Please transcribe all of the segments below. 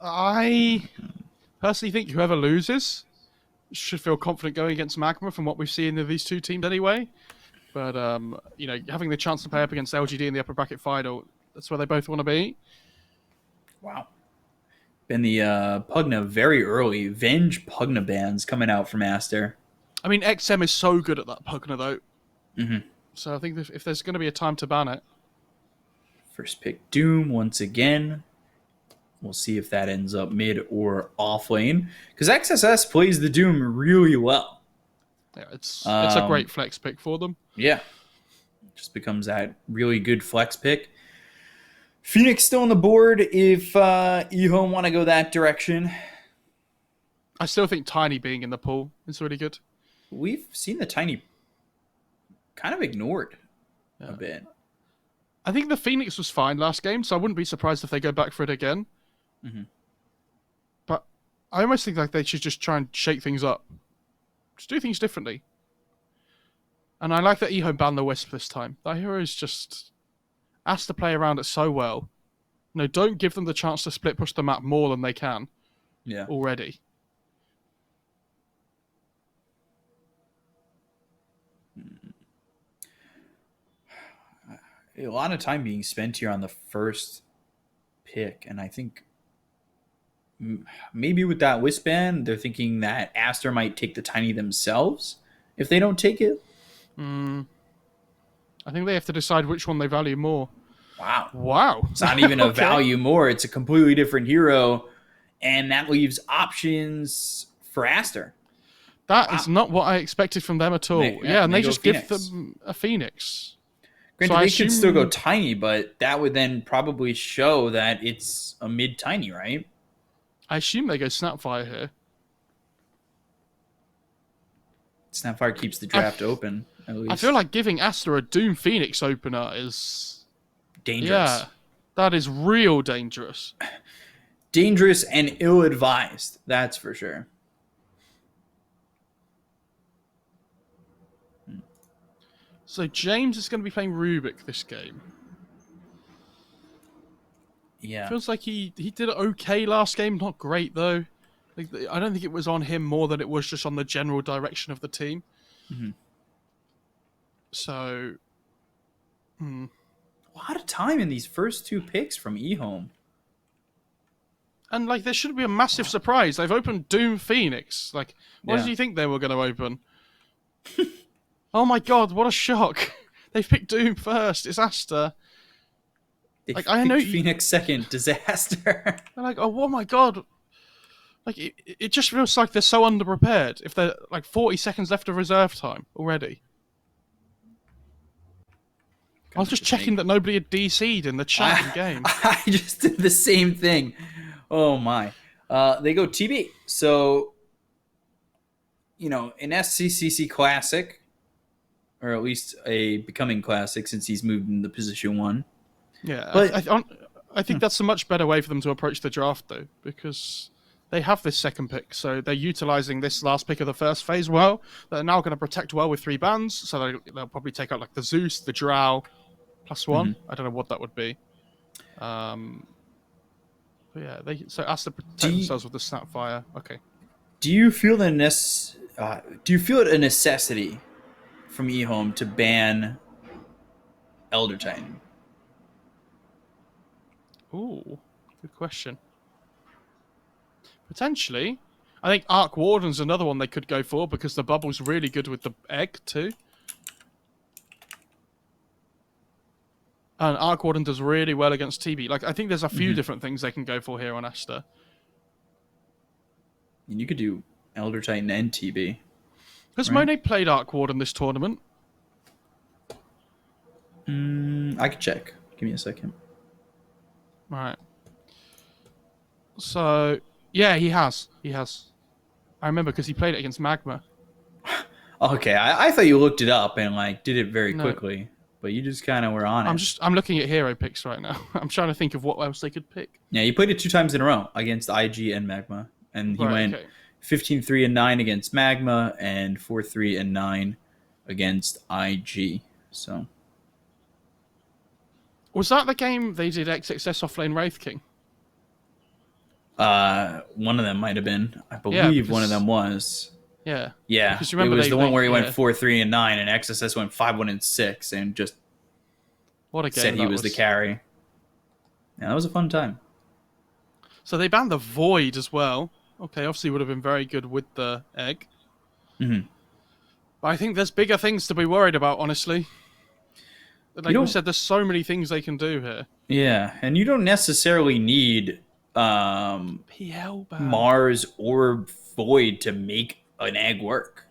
I personally think whoever loses should feel confident going against Magma from what we've seen of these two teams anyway. But, having the chance to play up against LGD in the upper bracket final, that's where they both want to be. Wow. Been the Pugna very early. Venge Pugna bans coming out from Aster. I mean, XM is so good at that Pugna, though. Mm-hmm. So I think if there's going to be a time to ban it. First pick Doom once again. We'll see if that ends up mid or off lane. Because XSS plays the Doom really well. Yeah, it's a great flex pick for them. Yeah. Just becomes that really good flex pick. Phoenix still on the board if EHOME want to go that direction. I still think Tiny being in the pool is really good. We've seen the Tiny kind of ignored a bit. I think the Phoenix was fine last game, so I wouldn't be surprised if they go back for it again. Mm-hmm. But I almost think like they should just try and shake things up. Just do things differently. And I like that EHOME banned the Wisp this time. That hero is just asked to play around it so well. Don't give them the chance to split push the map more than they can. Yeah. Already. A lot of time being spent here on the first pick, and I think maybe with that Wisp ban, they're thinking that Aster might take the Tiny themselves if they don't take it. I think they have to decide which one they value more. Wow. It's not even a value more. It's a completely different hero, and that leaves options for Aster. That is not what I expected from them at all. And they just give them a Phoenix. Granted, they could still go Tiny, but that would then probably show that it's a mid-Tiny, right? I assume they go Snapfire here. Snapfire keeps the draft open, at least. I feel like giving Aster a Doom Phoenix opener is dangerous. Yeah, that is real dangerous. Dangerous and ill-advised, that's for sure. So James is going to be playing Rubik this game. Yeah. Feels like he did okay last game, not great though. I don't think it was on him more than it was just on the general direction of the team. Mm-hmm. So, a lot of time in these first two picks from EHOME. And there should be a massive surprise. They've opened Doom Phoenix. What did you think they were going to open? Oh my god, what a shock. They've picked Doom first. It's Aster. I know Phoenix second. Disaster. They're oh my god. It just feels like they're so underprepared if they're 40 seconds left of reserve time already. I was just checking that nobody had DC'd in the chat and game. I just did the same thing. Oh my. They go TB. So, an SCCC Classic, or at least a becoming Classic since he's moved into position 1. Yeah, but I think that's a much better way for them to approach the draft, though, because they have this second pick, so they're utilizing this last pick of the first phase well. They're now going to protect well with 3 bans, so they'll probably take out the Zeus, the Drow, +1. Mm-hmm. I don't know what that would be. But yeah, so Aster protect themselves with the Snapfire. Okay. Do you feel it a necessity from EHOME to ban Elder Titan? Ooh, good question. Potentially. I think Arc Warden's another one they could go for because the bubble's really good with the egg too. And Arc Warden does really well against TB. I think there's a few different things they can go for here on Aster. And you could do Elder Titan and TB. Has Monet played Arc Warden this tournament? I could check. Give me a second. Right. So, yeah, he has. I remember because he played it against Magma. Okay, I thought you looked it up and did it very quickly, but you just kind of were on it. I'm looking at hero picks right now. I'm trying to think of what else they could pick. Yeah, he played it 2 times in a row against IG and Magma, and he went 15-3-9 against Magma and 4-3-9 against IG. So, was that the game they did XXS offlane Wraith King? One of them might have been. I Yeah, believe one of because them was. yeah, Yeah, because you it remember was the one they where he went yeah, 4-3-9, and XSS went 5-1-6, and just what a said game he that was the was. carry. Yeah, that was a fun time. So they banned the Void as well. Okay, obviously would have been very good with the egg. Hmm. But I think there's bigger things to be worried about, honestly. You Like we don't. said, there's so many things they can do here. Yeah, and you don't necessarily need um, PL ban. Mars or Void to make an egg work.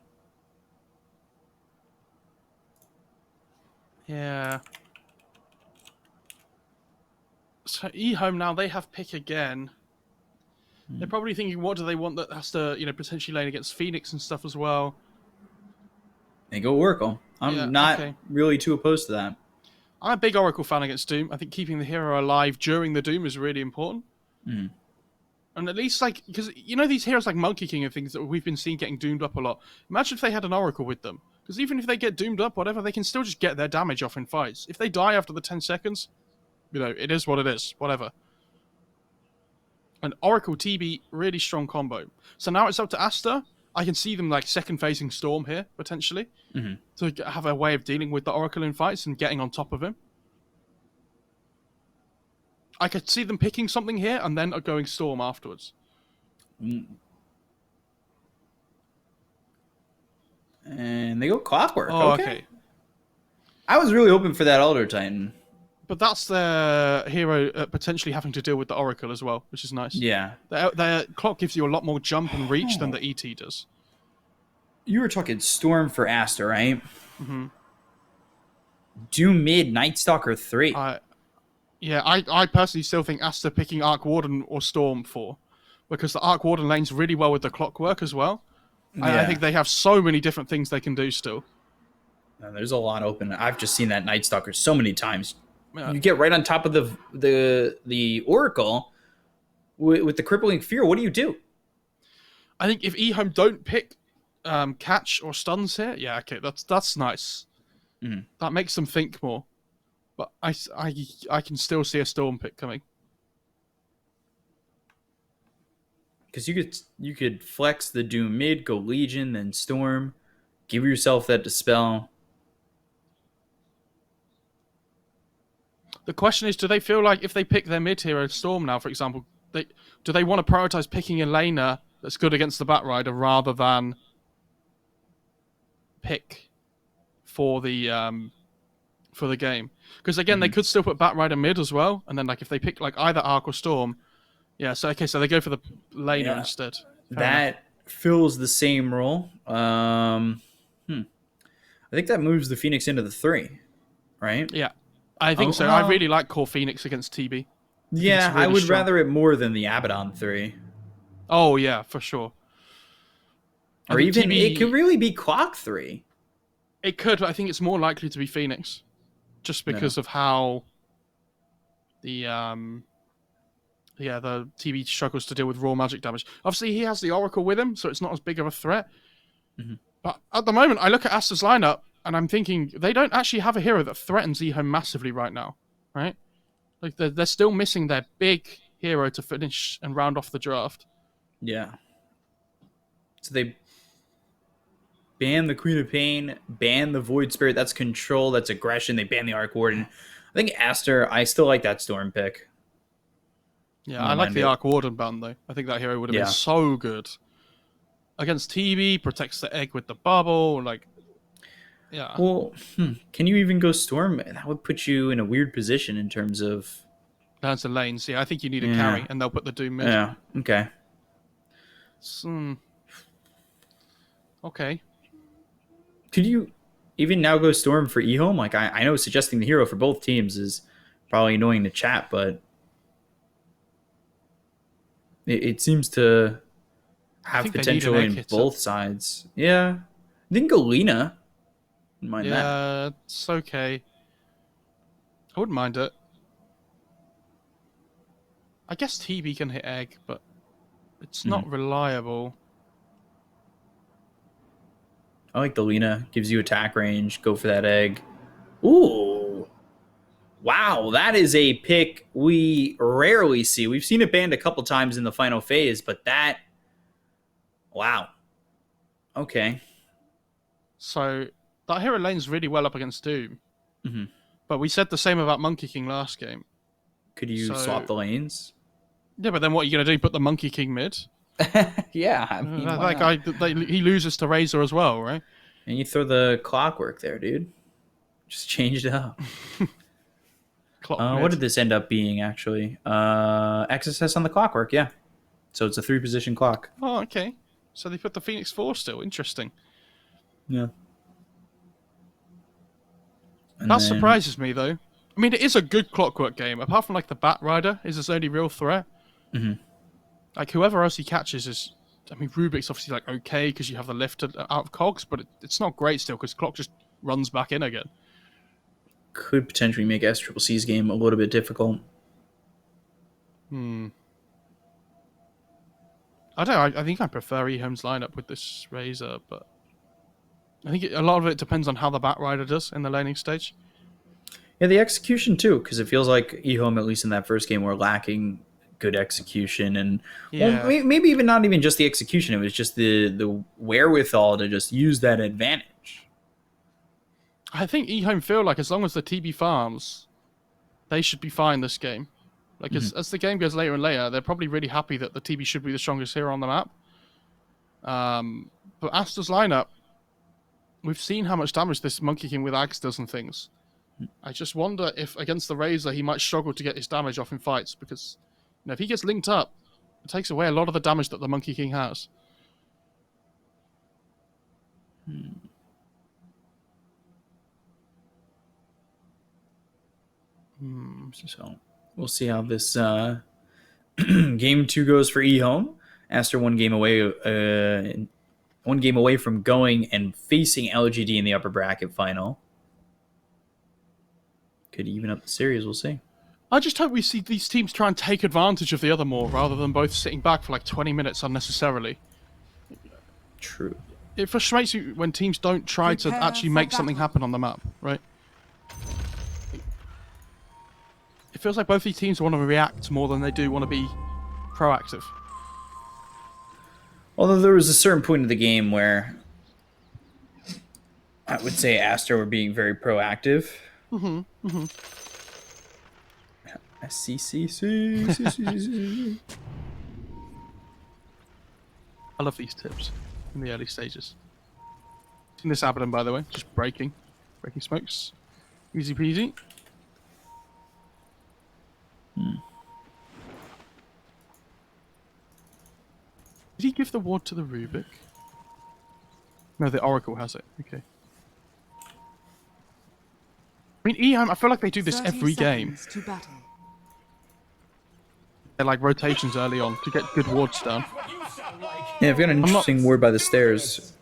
Yeah. So EHOME now, they have pick again. They're probably thinking, what do they want that has to, potentially lane against Phoenix and stuff as well. They go Oracle. Yeah, I'm not okay. really too opposed to that. I'm a big Oracle fan against Doom. I think keeping the hero alive during the Doom is really important. Mm. And at least, like, because, these heroes like Monkey King and things that we've been seeing getting doomed up a lot. Imagine if they had an Oracle with them. Because even if they get doomed up, whatever, they can still just get their damage off in fights. If they die after the 10 seconds, it is what it is. Whatever. And Oracle TB, really strong combo. So now it's up to Aster. I can see them, like, second phasing Storm here, potentially. Hmm. To have a way of dealing with the Oracle in fights and getting on top of him. I could see them picking something here and then going Storm afterwards. And they go Clockwork. Oh, Okay. okay. I was really hoping for that Elder Titan. But that's their hero potentially having to deal with the Oracle as well, which is nice. Yeah. Their clock gives you a lot more jump and reach than the ET does. You were talking Storm for Aster, right? Mm-hmm. Doom mid Night Stalker 3. I personally still think Aster picking Arc Warden or Storm for, because the Arc Warden lanes really well with the clockwork as well. I Yeah. think they have so many different things they can do still. There's a lot open. I've just seen that Night Stalker so many times. Yeah. You get right on top of the Oracle with the crippling fear. What do you do? I think if EHOME don't pick catch or stuns here, yeah, okay, that's nice. Mhm. That makes them think more. But I can still see a Storm pick coming. Because you could flex the Doom mid, go Legion, then Storm, give yourself that dispel. The question is, do they feel like if they pick their mid hero Storm now, for example, do they want to prioritize picking a laner that's good against the Batrider rather than pick for the game? Because again, they could still put Batrider mid as well, and then like if they pick like either Arc or Storm, yeah. So okay, so they go for the laner Yeah. instead. Fair That enough. fills the same role. I think that moves the Phoenix into the 3, right? Yeah, I think Oh, so. I really like Core Phoenix against TB. I think it's yeah, I really would strong. rather it more than the Abaddon 3. Oh yeah, for sure. I Or think even, it could TB really be Clock 3. it could, but I think it's more likely to be Phoenix, just No. because of how the the TB struggles to deal with raw magic damage. Obviously, he has the Oracle with him, so it's not as big of a threat. Mhm. But at the moment, I look at Aster's lineup, and I'm thinking they don't actually have a hero that threatens EHOME massively right now, right? Like they're still missing their big hero to finish and round off the draft. Yeah. So they ban the Queen of Pain, ban the Void Spirit. That's control, that's aggression. They ban the Arc Warden. I think Aster, I still like that Storm pick. Yeah, I I don't like mind the it. Arc Warden ban though. I think that hero would have been Yeah. so good against TB. Protects the egg with the bubble. Like, yeah, Well, can you even go Storm? That would put you in a weird position in terms of. down to lanes. Yeah, I think you need a Yeah. carry, and they'll put the Doom mid. Yeah. Okay. Okay. Could you even now go Storm for EHOME? Like, I know suggesting the hero for both teams is probably annoying to chat, but it seems to I have think they need an potential egg in hitter. both sides. Yeah. Then go Lena. Wouldn't mind that. Yeah, it's okay. I wouldn't mind it. I guess TB can hit egg, but it's not reliable. I like the Lena. Gives you attack range. Go for that egg. Ooh. Wow, that is a pick we rarely see. We've seen it banned a couple times in the final phase, but that... Wow. Okay. So that hero lane's really well up against Doom. Mm-hmm. But we said the same about Monkey King last game. Could you swap the lanes? Yeah, but then what are you going to do? Put the Monkey King mid? Yeah, I mean, that guy, he loses to Razor as well, right? And you throw the clockwork there, dude. Just change it up. What did this end up being, actually? XSS on the clockwork, yeah. So it's a 3-position clock. Oh, okay. So they put the Phoenix 4 still. Interesting. Yeah. That surprises me, though. I mean, it is a good clockwork game. Apart from, like, the Bat Rider is his only real threat. Mm-hmm. Like, whoever else he catches is... I mean, Rubik's obviously, like, okay because you have the lift out of cogs, but it's not great still because clock just runs back in again. Could potentially make SCCC's game a little bit difficult. I don't know. I think I prefer EHOME's lineup with this Razor, but I think a lot of it depends on how the Bat Rider does in the laning stage. Yeah, the execution too, because it feels like EHOME, at least in that first game, were lacking good execution, and well, maybe even not even just the execution. It was just the wherewithal to just use that advantage. I think EHOME feel like as long as the TB farms, they should be fine this game. Like, as the game goes later and later, they're probably really happy that the TB should be the strongest hero on the map. But Aster's lineup, we've seen how much damage this Monkey King with Ags does and things. I just wonder if against the Razor he might struggle to get his damage off in fights, because if he gets linked up, it takes away a lot of the damage that the Monkey King has. So we'll see how this game 2 goes for EHOME. Aster one game away from going and facing LGD in the upper bracket final. Could even up the series, we'll see. I just hope we see these teams try and take advantage of the other more, rather than both sitting back for like 20 minutes unnecessarily. True. It frustrates you when teams don't try to actually make something happen on the map, right? It feels like both these teams want to react more than they do want to be proactive. Although there was a certain point of the game where I would say Aster were being very proactive. SCCC. I love these tips in the early stages. Seen this Abaddon, by the way, just breaking smokes. Easy peasy. Did he give the ward to the Rubik? No, the Oracle has it. Okay. I mean, EHOME, I feel like they do this every game. They're like rotations early on to get good wards down. Yeah, I've got an interesting ward by the stairs.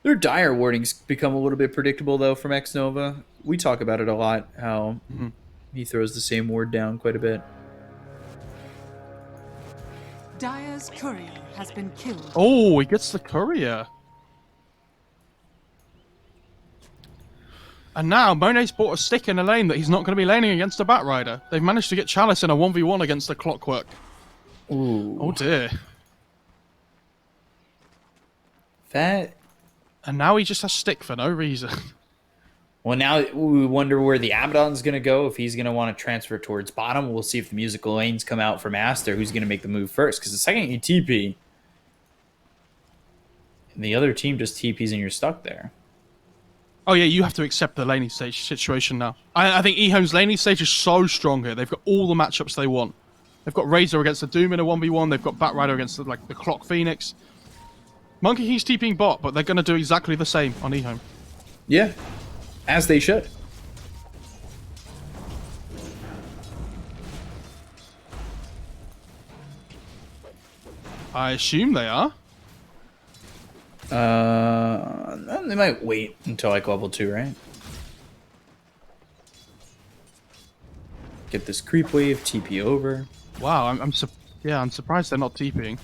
Their dire warding's become a little bit predictable, though, from X-Nova. We talk about it a lot, how he throws the same ward down quite a bit. Dire's courier has been killed. Oh, he gets the courier. And now Monet's bought a stick in a lane that he's not going to be laning against a Bat Rider. They've managed to get Chalice in a 1v1 against the Clockwork. Ooh. Oh dear. That... And now he just has stick for no reason. Well, now we wonder where the Abaddon's going to go, if he's going to want to transfer towards bottom. We'll see if the musical lanes come out from Aster, who's going to make the move first. Because the second you TP, and the other team just TPs and you're stuck there. Oh yeah, you have to accept the laning stage situation now. I think EHOME's laning stage is so strong here. They've got all the matchups they want. They've got Razor against the Doom in a 1v1. They've got Bat Rider against the Clock Phoenix. Monkey King's TPing bot, but they're going to do exactly the same on EHOME. Yeah, as they should. I assume they are. They might wait until like level 2, right? Get this creep wave, TP over. Wow, I'm surprised they're not TPing.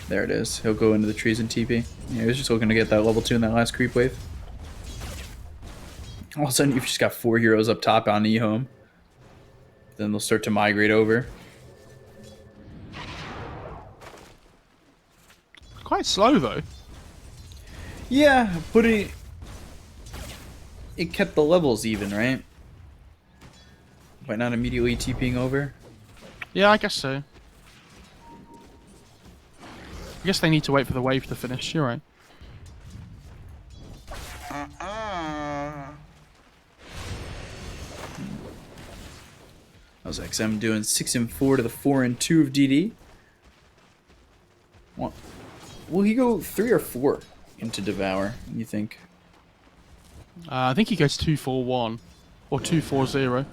There it is. He'll go into the trees and TP. Yeah, he was just looking to get that level 2 in that last creep wave. All of a sudden, you've just got 4 heroes up top on EHOME. Then they'll start to migrate over. Quite slow though. Yeah, but it kept the levels even, right? By not immediately TPing over. Yeah, I guess so. I guess they need to wait for the wave to finish. You're right. How's XM doing? 6 and 4 to the 4 and 2 of DD. What? Will he go 3 or 4 into Devour, you think? I think he goes 2-4-1 or 2-4-0,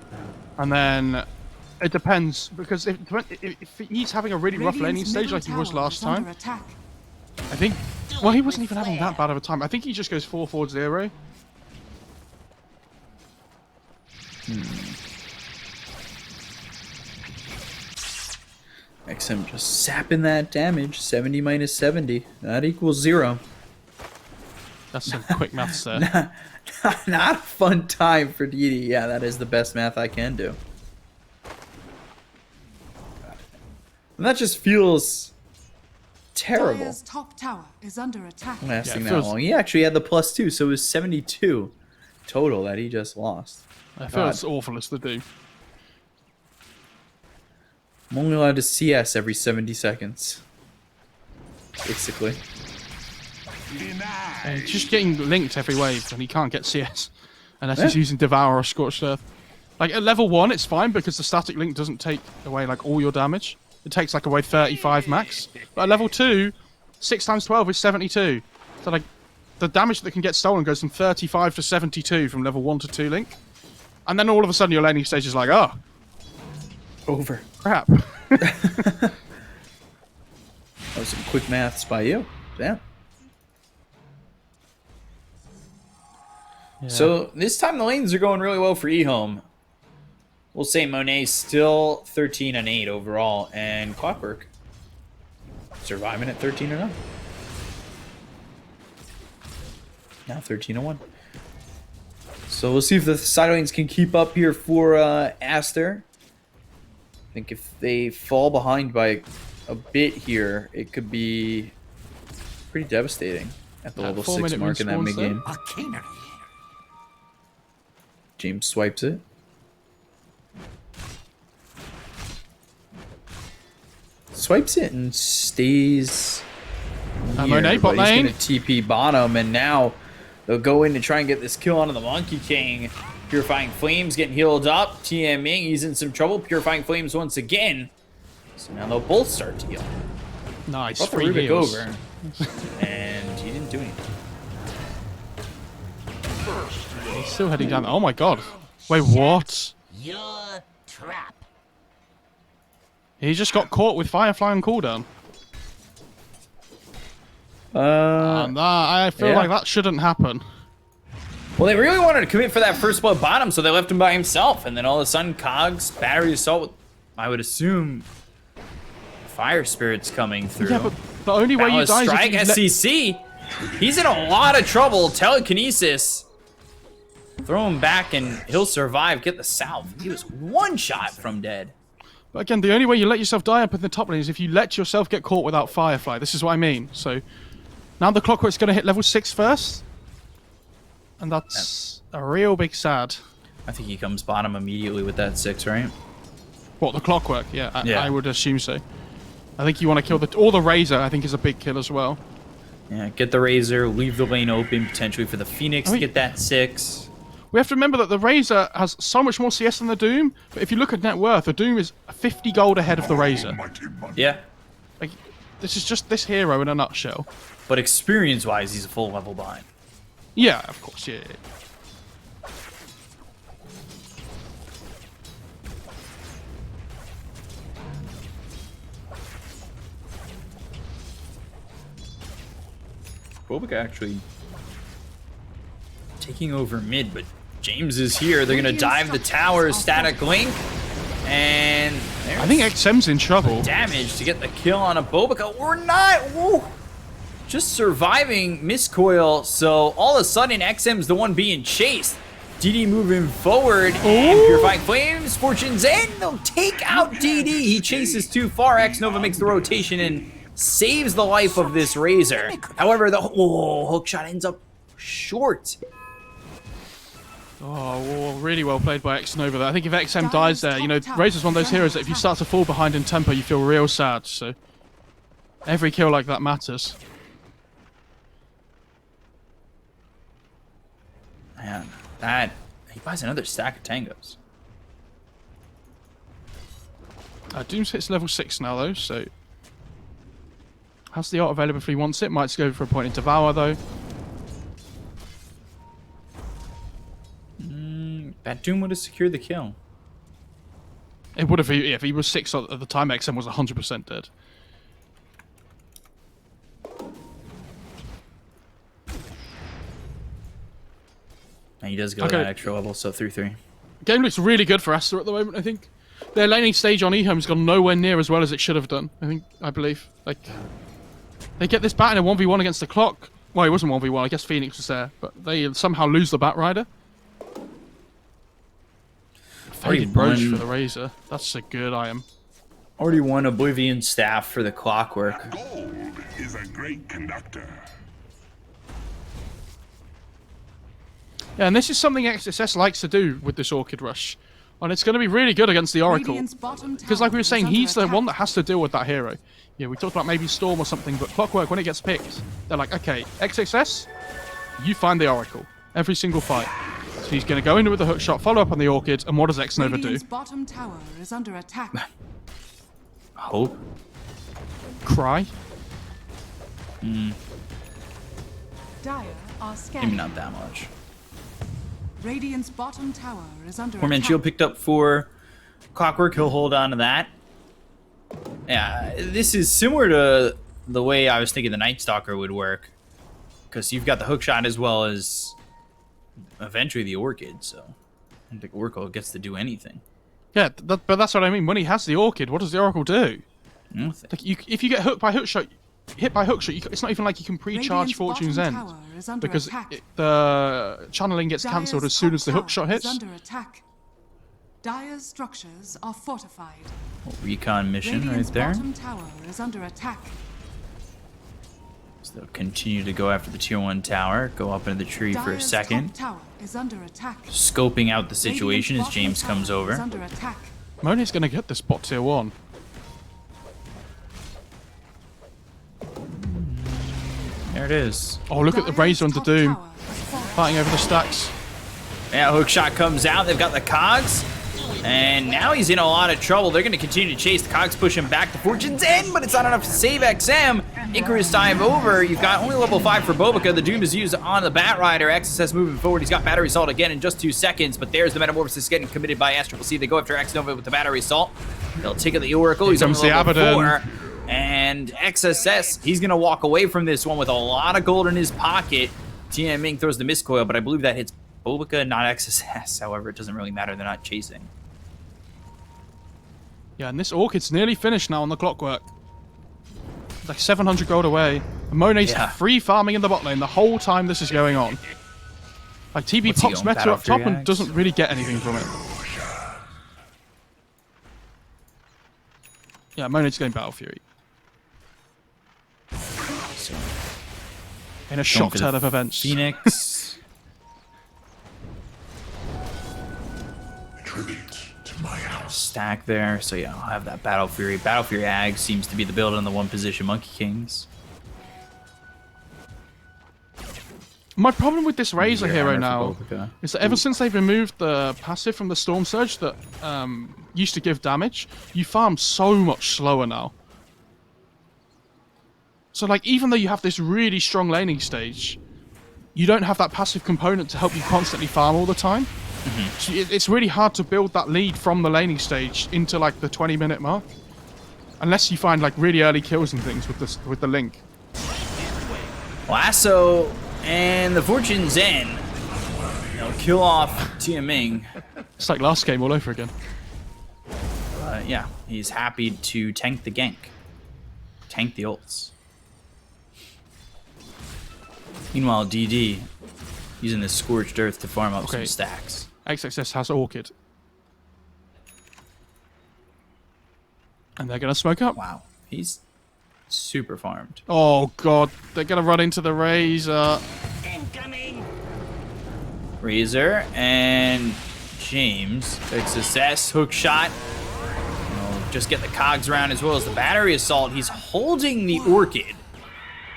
and then it depends because if he's having a really rough laning stage like he was last time, I think. Well, he wasn't even having that bad of a time. I think he just goes 4-4-0. XM just sapping that damage. 70 minus 70. That equals 0. That's some quick maths there. Not a fun time for DD. Yeah, that is the best math I can do. And that just feels terrible. Dire's top tower is under attack. Lasting Yeah, that long. He actually had the +2, so it was 72 total that he just lost. I feel it's awful as to do. I'm only allowed to CS every 70 seconds. Basically. And he's just getting linked every wave, and he can't get CS unless he's using Devour or Scorched Earth. Like at level 1, it's fine because the static link doesn't take away like all your damage. It takes like away 35 max. But at level 2, 6 times 12 is 72. So like the damage that can get stolen goes from 35 to 72 from level 1 to 2 link. And then all of a sudden your laning stage is like, oh, Over. crap. That was some quick maths by you. Yeah. So this time the lanes are going really well for EHOME. We'll say Monet's still 13 and 8 overall, and Clockwork surviving at 13 and 0. Now 13 and 1. So we'll see if the side lanes can keep up here for Aster. I think if they fall behind by a bit here, it could be pretty devastating at the level 6 mark in that mid game. James swipes it. Swipes it and stays here, Monet bot but he's lane. gonna TP bottom, and now they'll go in to try and get this kill onto the Monkey King. Purifying Flames getting healed up. TMing, he's in some trouble. Purifying Flames once again. So now they'll both start to heal. Nice. Brought the Free Rubik heals. over, and he didn't do anything. He's still heading down. Oh my god. Wait, what? Your trap. He just got caught with Firefly on cooldown. And I feel yeah. like that shouldn't happen. Well, they really wanted to commit for that first blood bottom, so they left him by himself. And then all of a sudden, Cogs, Battery Assault, with, I would assume, Fire Spirits coming through. Yeah, but the only way you Ballast die is Strike, if you SCC. He's in a lot of trouble. Telekinesis. Throw him back and he'll survive. Get the south. He was one shot from dead. But again, the only way you let yourself die up in the top lane is if you let yourself get caught without Firefly. This is what I mean. So now the Clockwork's going to hit level 6 first. And that's a real big sad. I think he comes bottom immediately with that 6, right? What, the Clockwork? Yeah, Yeah. I would assume so. I think you want to kill or the Razor, I think, is a big kill as well. Yeah, get the Razor, leave the lane open potentially for the Phoenix to get that 6. We have to remember that the Razor has so much more CS than the Doom, but if you look at net worth, the Doom is 50 gold ahead of the Razor. Yeah. Like, this is just this hero in a nutshell. But experience-wise, he's a full level behind. Yeah, of course, yeah. Bobik actually taking over mid, but James is here. They're going to dive the tower, static link, and I think XM's in trouble. Damage to get the kill on a Bobica or not. Woo. Just surviving miscoil, so all of a sudden XM's the one being chased. DD moving forward and Purifying Flames. Fortune's in. They'll take out DD. He chases too far. X-Nova makes the rotation and saves the life of this Razor. However, the hookshot ends up short. Oh, really well played by X-Nova there. I think if XM dies there, you know, Razor's one of those heroes that if you start to fall behind in tempo, you feel real sad. So every kill like that matters. Man, that he buys another stack of tangos. Dooms hits level 6 now though, so has the art available if he wants it. Might go for a point in Devour though. That Doom would have secured the kill. It would have if he was 6 at the time. XM was 100% dead. And he does go that extra level, so 3-3. Game looks really good for Aster at the moment, I think. Their laning stage on EHOME's gone nowhere near as well as it should have done, I believe. Like, they get this bat in a 1v1 against the clock. Well, it wasn't 1v1, I guess Phoenix was there, but they somehow lose the Bat Rider. Faded Brooch for the Razor. That's a good item. Already won Oblivion Staff for the Clockwork. Gold is a great conductor. Yeah, and this is something XSS likes to do with this Orchid Rush. And it's going to be really good against the Oracle. Because like we were saying, he's the one that has to deal with that hero. Yeah, we talked about maybe Storm or something, but Clockwork, when it gets picked, they're like, okay, XSS, you find the Oracle. Every single fight. So he's going to go in with the hook shot, follow up on the Orchid, and what does X-Nova do? Bottom tower is under attack. Hope. Cry. Dire are Maybe scanning. not that much. Radiant's bottom tower is under Poor man attack. shield picked up for Clockwork. He'll hold on to that. Yeah, this is similar to the way I was thinking the Night Stalker would work. Because you've got the hookshot as well as eventually the Orchid, so I don't think Oracle gets to do anything. Yeah, but that's what I mean. When he has the Orchid, what does the Oracle do? Nothing. Like if you get hit by hookshot, it's not even like you can pre-charge Radiant's Fortune's bottom End. tower is under Because attack. the channeling gets cancelled Dire's as soon top as the tower hookshot is hits. under attack. Dire's structures are fortified. Recon mission Radiant's right there. bottom tower is under attack. So they'll continue to go after the tier 1 tower, go up into the tree for a Dire's second, top tower is under attack. scoping out the situation as Radiant's James bottom comes tower is over. under attack. Mone's going to get this bot tier 1. There it is. Oh, look at the Dire's Razor under top Doom. tower is fortified. Fighting over the stacks. Yeah, hookshot comes out. They've got the cogs. And now he's in a lot of trouble. They're going to continue to chase. The cogs push him back to Fortune's End, but it's not enough to save XM. Icarus dive over. You've got only level 5 for Bobica. The Doom is used on the Bat Rider. XSS moving forward. He's got Battery Assault again in just 2 seconds, but there's the Metamorphosis getting committed by Aster. We'll see. They go after X-Nova with the Battery Assault. They'll take out the Oracle. He's on comes the level Abaddon. 4. And XSS, he's going to walk away from this one with a lot of gold in his pocket. TM Ming throws the miscoil, but I believe that hits Bobica, not XSS. However, it doesn't really matter. They're not chasing. Yeah, and this Orchid's nearly finished now on the Clockwork. Like 700 gold away. And Monet's Yeah. free farming in the bot lane the whole time this is going on. Like TB What's he pops going, meta Battle up top Fury and Axe? doesn't really get anything from it. Yeah, Monet's going Battle Fury. In a shock for the turn of events. Phoenix. Tribute to my house. Stack there. So yeah, I'll have that Battle Fury. Battle Fury Ag seems to be the build on the 1 position Monkey Kings. My problem with this Razor Your hero hammer now for Bobica. is that ever since they've removed the passive from the Storm Surge that used to give damage, you farm so much slower now. So like, even though you have this really strong laning stage, you don't have that passive component to help you constantly farm all the time. So it's really hard to build that lead from the laning stage into like the 20-minute mark. Unless you find like really early kills and things with the Link. Lasso and the Fortune's End. They'll kill off Tia Ming. It's like last game all over again. yeah, he's happy to tank the gank. Tank the ults. Meanwhile, DD using this Scorched Earth to farm up some stacks. XXS has Orchid. And they're going to smoke up. Wow, he's super farmed. Oh, God. They're going to run into the Razor. Incoming! Razor and James. Big success. Hook shot. Just get the cogs around as well as the battery assault. He's holding the Orchid.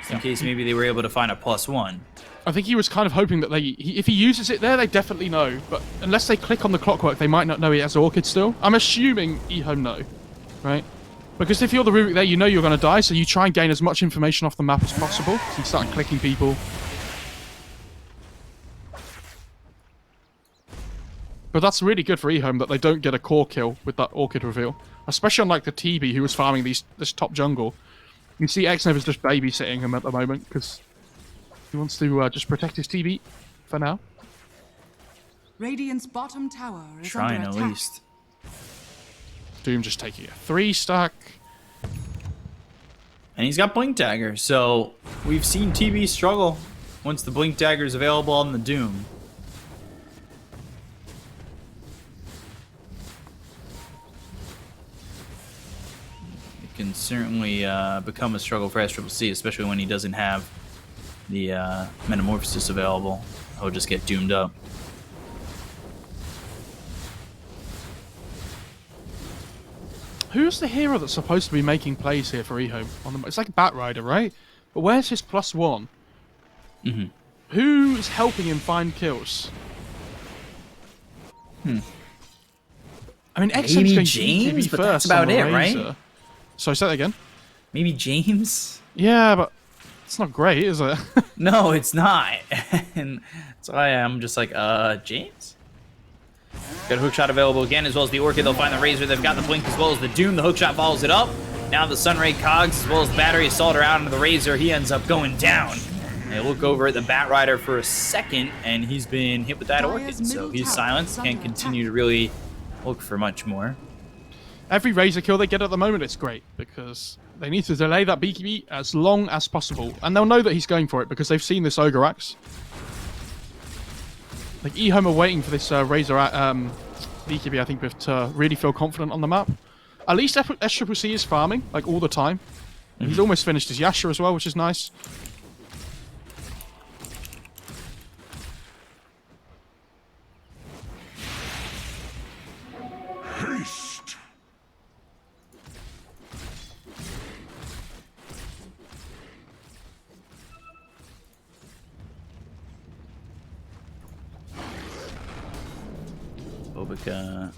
Just in case maybe they were able to find a +1. I think he was kind of hoping that if he uses it there, they definitely know. But unless they click on the clockwork, they might not know he has Orchid still. I'm assuming EHOME know, right? Because if you're the Rubik there, you know you're going to die, so you try and gain as much information off the map as possible. So you start clicking people. But that's really good for EHOME that they don't get a core kill with that Orchid reveal. Especially on like the TB who was farming this top jungle. You see Xnova's just babysitting him at the moment because he wants to just protect his TB for now. Radiant's bottom tower is Trying under at attack. least. Doom just taking a 3-stack. And he's got Blink Dagger, so we've seen TB struggle once the Blink Dagger is available on the Doom. It can certainly become a struggle for SCCC, especially when he doesn't have the Metamorphosis available. He'll just get doomed up. Who's the hero that's supposed to be making plays here for EHOME? It's like Batrider, right? But where's his +1? Mm-hmm. Who's helping him find kills? I mean, XM's Maybe going James, to but first that's about on the it, right? Razor. Sorry, say that again. Maybe James? Yeah, but it's not great, is it? No, it's not. And that's why I'm just like, James? Got a hookshot available again, as well as the Orchid. They'll find the Razor. They've got the Blink as well as the Doom. The hookshot follows it up. Now the Sunray Cogs, as well as the Battery Assault are out into the Razor. He ends up going down. They look over at the Batrider for a second, and he's been hit with that Orchid. So he's silenced. Can't continue to really look for much more. Every Razor kill they get at the moment, it's great, because they need to delay that BKB as long as possible. And they'll know that he's going for it, because they've seen this Ogre Axe. Like, EHOME are waiting for this Razor BKB, I think, to really feel confident on the map. At least SCCC is farming, like, all the time. And he's almost finished his Yasha as well, which is nice. Haste. Obica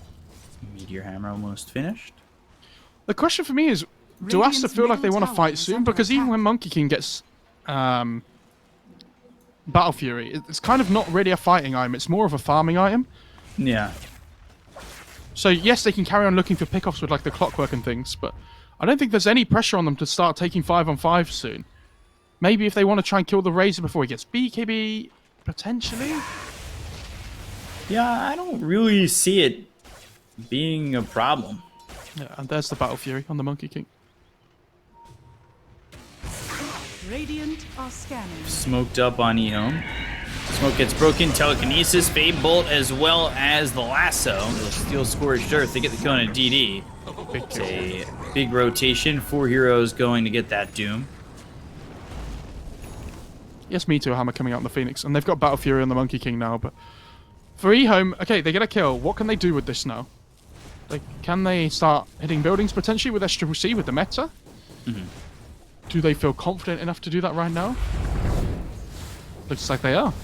Meteor Hammer almost finished. The question for me is, do Aster feel like they want to fight soon? Because even when Monkey King gets Battle Fury, it's kind of not really a fighting item. It's more of a farming item. Yeah. So yes, they can carry on looking for pickoffs with like the clockwork and things, but I don't think there's any pressure on them to start taking 5-on-5 soon. Maybe if they want to try and kill the Razor before he gets BKB, potentially? Yeah, I don't really see it being a problem. Yeah, and there's the Battle Fury on the Monkey King. Radiant are scanning. Smoked up on EHOME. Smoke gets broken. Telekinesis, Fade Bolt, as well as the Lasso. The Steel Scorched Earth to get the kill on a DD. It's a big rotation. 4 heroes going to get that Doom. Yes, me too, Hammer coming out on the Phoenix. And they've got Battle Fury on the Monkey King now, but... For EHOME, okay, they get a kill. What can they do with this now? Like, can they start hitting buildings potentially with SCCC with the meta? Mm-hmm. Do they feel confident enough to do that right now? Looks like they are.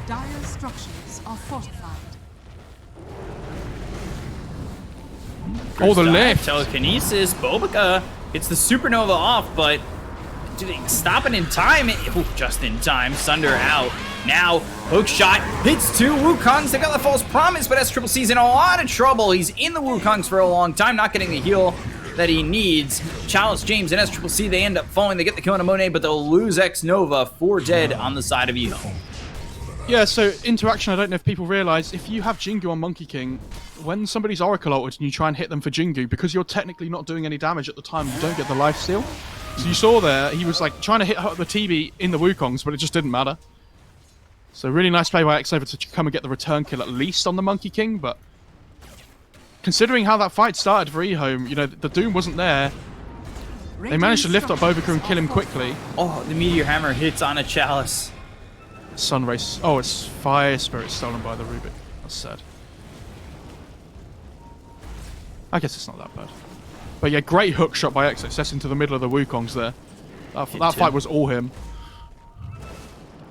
Dire structures are fortified. Oh, the First lift! Telekinesis. Bobica hits the Supernova off, but do they stop it in time? Just in time. Sunder out. Now, hook shot hits 2 Wukongs. They got the false promise, but SCCC's in a lot of trouble. He's in the Wukongs for a long time, not getting the heal that he needs. Chalice, James, and SCCC, they end up falling. They get the kill on a Monet, but they'll lose X Nova. 4 dead on the side of EHOME. Yeah, so interaction, I don't know if people realise, if you have Jingu on Monkey King, when somebody's Oracle ulted and you try and hit them for Jingu, because you're technically not doing any damage at the time, you don't get the lifesteal. So you saw there, he was like trying to hit the TB in the Wukongs, but it just didn't matter. So really nice play by Xover to come and get the return kill at least on the Monkey King, but considering how that fight started for EHOME, you know, the Doom wasn't there. They managed to lift up BO3 and kill him quickly. Oh, the Meteor Hammer hits on a Chalice. Sunrays. Oh, it's Fire Spirit stolen by the Rubik. That's sad. I guess it's not that bad. But yeah, great hook shot by XXS into the middle of the Wukongs there. That fight was all him.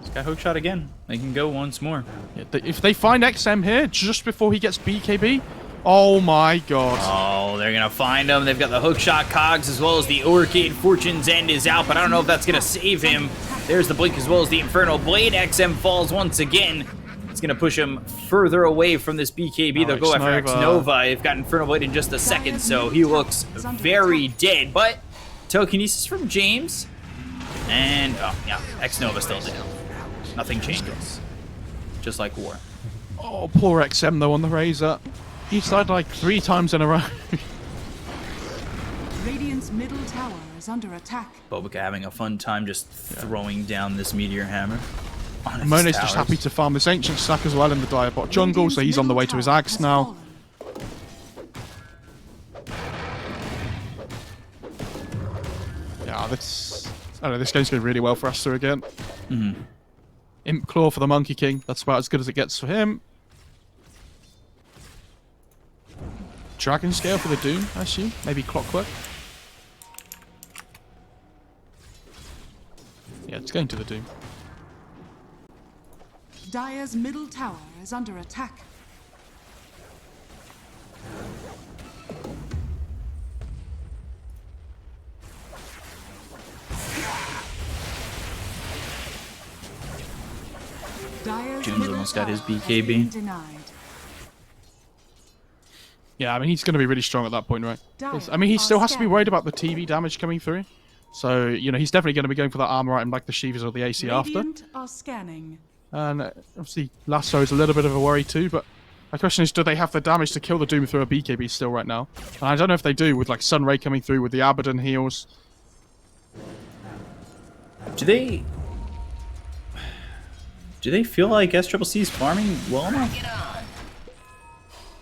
He's got hook shot again. They can go once more. Yeah, if they find XM here just before he gets BKB, oh my god. Oh, they're going to find him. They've got the hook shot cogs as well as the Orchid. Fortune's End is out, but I don't know if that's going to save him. There's the blink as well as the Infernal Blade. XM falls once again. It's going to push him further away from this BKB. They'll go after X-Nova. They've got Infernal Blade in just a second, so he looks very dead. But telekinesis from James. And, oh, yeah, X-Nova still down. Nothing changes. Just like war. Oh, poor XM though on the Razor. He's died like 3 times in a row. Radiant's middle tower is under attack. Bobica having a fun time just throwing down this Meteor Hammer. Mone's just happy to farm this Ancient Stack as well in the Direbot jungle, so he's on the way to his Axe now. Yeah, I don't know, this game's going really well for Aster again. Imp Claw for the Monkey King. That's about as good as it gets for him. Dragon Scale for the Doom, I assume. Maybe Clockwork. Yeah, it's going to the Doom. Dire's middle tower is under attack. June's almost got his BKB. Yeah, I mean, he's going to be really strong at that point, right? I mean, he still has to be worried about the TV damage coming through. So, you know, he's definitely going to be going for that armor item like the Shivas or the AC after. Are scanning. And obviously, Lasso is a little bit of a worry too, but my question is, do they have the damage to kill the Doom through a BKB still right now? And I don't know if they do, with like Sunray coming through with the Abaddon heals. Do they feel like SCCC is farming well enough?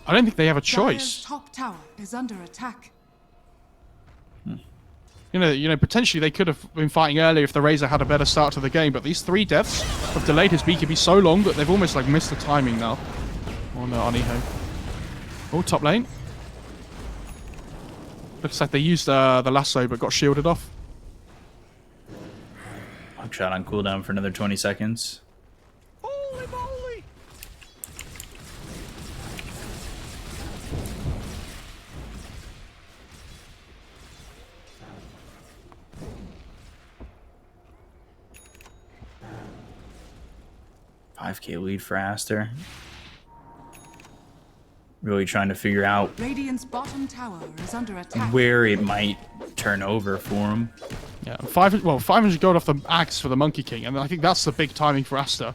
I don't think they have a Dire's choice. top tower is under attack. You know, potentially they could have been fighting earlier if the Razor had a better start to the game, but these 3 deaths have delayed his BKB so long that they've almost like missed the timing now. Oh no, on EHOME. Oh, top lane. Looks like they used the lasso but got shielded off. Hook shot on cooldown for another 20 seconds. Holy moly! 5k lead for Aster. Really trying to figure out Radiant's bottom tower is under attack. where it might turn over for him. Yeah, 500 gold off the Axe for the Monkey King, and I think that's the big timing for Aster.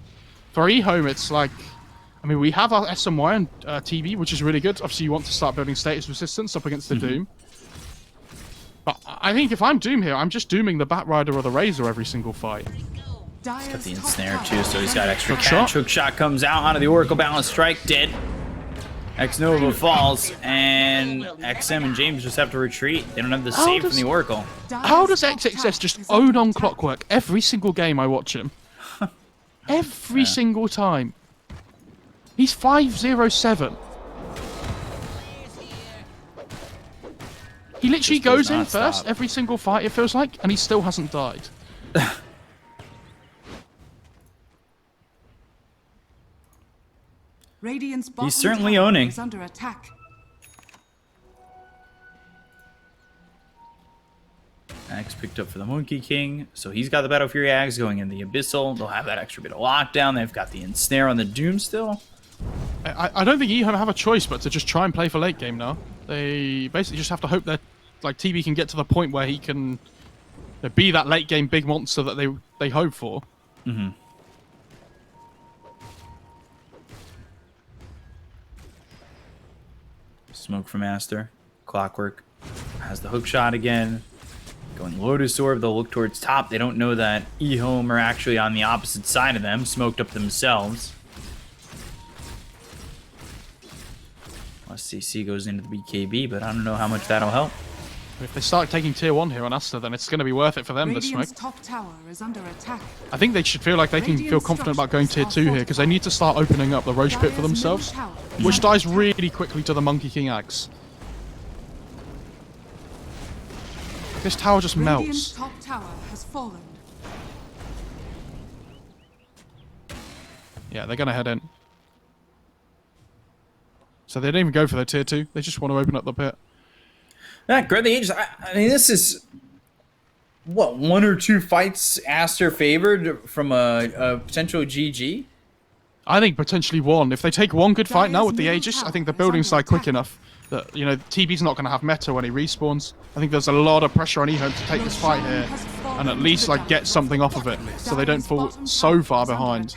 For EHOME, it's like, I mean, we have our SMY and TB, which is really good. Obviously, you want to start building status resistance up against the Doom. But I think if I'm Doom here, I'm just dooming the Batrider or the Razor every single fight. Dire's Got the top ensnare tower too, so he's is got under extra Hook catch. shot. Hook shot comes out onto the Oracle Balance Strike, dead. X-Nova falls, and XM and James just have to retreat. They don't have the save from the Oracle. How does XXS just own on Clockwork every single game I watch him? Every single time. He's 507. He literally Just does goes in not first stop. every single fight, it feels like, and he still hasn't died. Radiant's bottom He's certainly tower owning. is under attack. Axe picked up for the Monkey King, so he's got the Battle Fury Axe going in the Abyssal. They'll have that extra bit of lockdown. They've got the ensnare on the Doom still. I don't think EHOME have a choice but to just try and play for late game now. They basically just have to hope that like TB can get to the point where he can be that late game big monster that they hope for. Smoke from Aster. Clockwork has the hook shot again. Going Lotus Orb, they'll look towards top. They don't know that EHOME are actually on the opposite side of them, smoked up themselves. SCC goes into the BKB, but I don't know how much that'll help. If they start taking tier 1 here on Aster, then it's going to be worth it for them, this smoke. Top tower is under attack. I think they should feel like they can feel confident about going tier 2 here, because they need to start opening up the Roche pit for themselves, which dies really quickly to the Monkey King axe. This tower just melts. Top tower has fallen. Yeah, they're going to head in. So they don't even go for their tier 2, they just want to open up the pit. Yeah, grab the Aegis. I mean, this is what, 1 or 2 fights Aster favored from a potential GG. I think potentially 1. If they take 1 good fight now with the Aegis, I think the building side quick enough that, you know, TB's not going to have meta when he respawns. I think there's a lot of pressure on EHOME to take this fight here and at least like get something off of it so they don't fall so far behind.